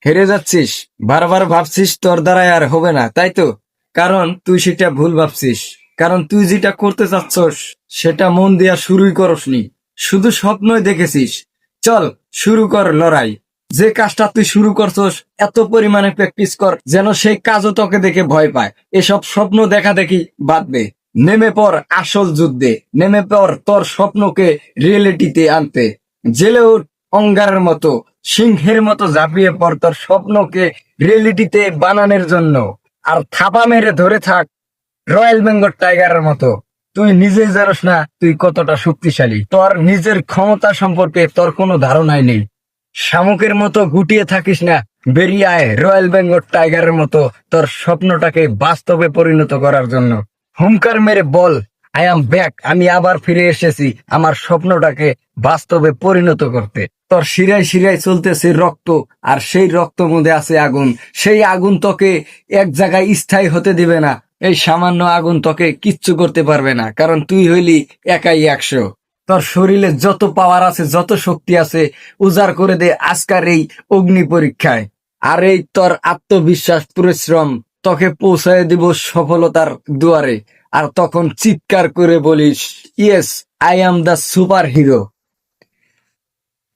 হেরে যাচ্ছিস, বারবার ভাবছিস তোর দ্বারাই আর হবে না, তাই তো? কারণ তুই সেটা ভুল ভাবছিস। কারণ তুই যেটা করতে চাচ্ছস সেটা মন দিয়া শুরুই করসনি, শুধু স্বপ্নই দেখেছিস। চল, শুরু কর লড়াই। যে কাজটা তুই শুরু করছস এত পরিমাণে প্র্যাকটিস কর যেন সেই কাজও তোকে দেখে ভয় পায়। এসব স্বপ্ন দেখা দেখি বাদ দে, নেমে পড় আসল যুদ্ধে। নেমে পড় তোর স্বপ্নকে রিয়েলিটিতে আনতে। জেলে উঠ অঙ্গারের মতো, সিংহের মতো ঝাঁপিয়ে পড় তোর স্বপ্নকে রিয়েলিটিতে বানানোর জন্য। আর থাপা মেরে ধরে থাক রয়্যাল বেঙ্গল টাইগারের মতো। তুই নিজেই জানোস না তুই কতটা শক্তিশালী, তোর নিজের ক্ষমতা সম্পর্কে তোর কোনো ধারণাই নেই। শামুকের মতো গুটিয়ে থাকিস না, বেরিয়ে আয় রয়্যাল বেঙ্গল টাইগারের মতো তোর স্বপ্নটাকে বাস্তবে পরিণত করার জন্য। হুঙ্কার মেরে বল, আই অ্যাম ব্যাক, আমি আবার ফিরে এসেছি আমার স্বপ্নটাকে বাস্তবে পরিণত করতে। তোর শিরায় শিরায় চলতেছে রক্ত, আর সেই রক্ত মধ্যে আছে আগুন। সেই আগুন তোকে এক জায়গায় স্থায়ী হতে দিবে না। এই সামান্য আগুন তোকে কিচ্ছু করতে পারবে না, কারণ তুই হইলি একাই 100। তোর শরীরে যত পাওয়ার আছে, যত শক্তি আছে, উজাড় করে দে আজকার এই অগ্নি পরীক্ষায়। আর এই তোর আত্মবিশ্বাস পরিশ্রম তোকে পৌঁছায় দিব সফলতার দুয়ারে। আর তখন চিৎকার করে বলিস, yes, I am the super hero.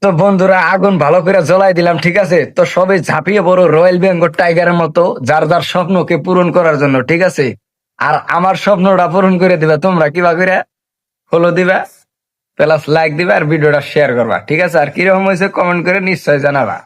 তো বন্ধুরা, আগুন ভালো করে জ্বলাই দিলাম, ঠিক আছে? তো সবাই ঝাঁপিয়ে পড়ো রয়্যাল বেঙ্গল টাইগারের মতো যার যার স্বপ্নকে পূরণ করার জন্য, ঠিক আছে? আর আমার স্বপ্নটা পূরণ করে দিবা তোমরা কিবা করে, ফলো দিবা, প্লাস লাইক দিবা, আর ভিডিওটা শেয়ার করবা, ঠিক আছে? আর কিরকম হয়েছে কমেন্ট করে নিশ্চয় জানাবা।